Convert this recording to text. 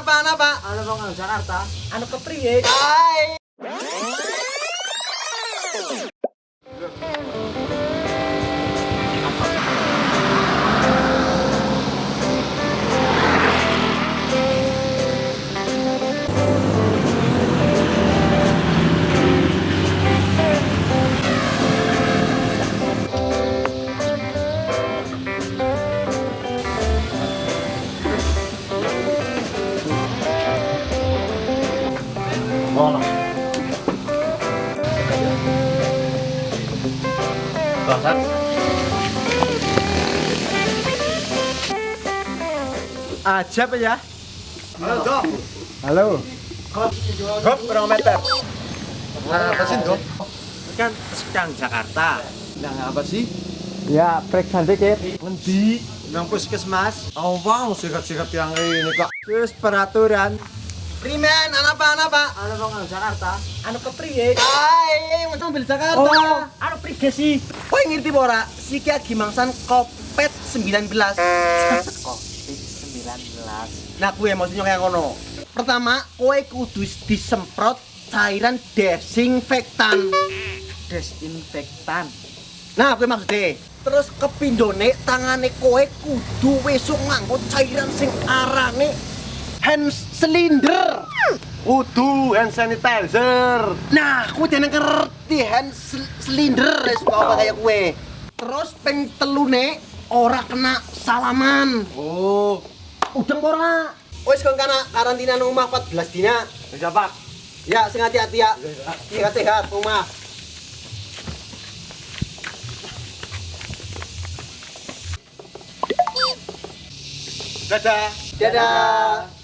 Apa? Ano bang ano, Jakarta? Ano ka priye? Ay! Bola. Bahasa. Ajab ya. Halo, Dok. Halo. Hop, berapa meter? Apa sih, Dok? Kan sedang Jakarta. Nah, apa sih? Ya, periksa dikit. Ngendi? Nang puskesmas. Awang, sikat-sikat yang ini kok. Terus peraturan. Primen, apa? Ano bang ano, Jakarta? Ano ka priye? Ay, mau mobil Jakarta. Oh, ano priye sih? Kowe ngerti apa ora? Siki lagi mangsan Kopet 19. Covid 19. Nah, gue maksudnya kayak ngono. Pertama, kowe kudu disemprot cairan desinfektan. Desinfektan. Nah, gue maksudnya. Terus kepindone tangane kowe kudu wesuk nganggo cairan sing arane hand cylinder. Kudu hand sanitizer. Nah, aku jangan ngerti hand cylinder wis apa kayak gue. Terus ping telune ora kena salaman. Oh, Udeng apa ora? Wis kon kana karantina nang omah 14 dina. siapa? Ya, sing hati-hati ya. Sehat-sehat rumah. Dadah. Dadah.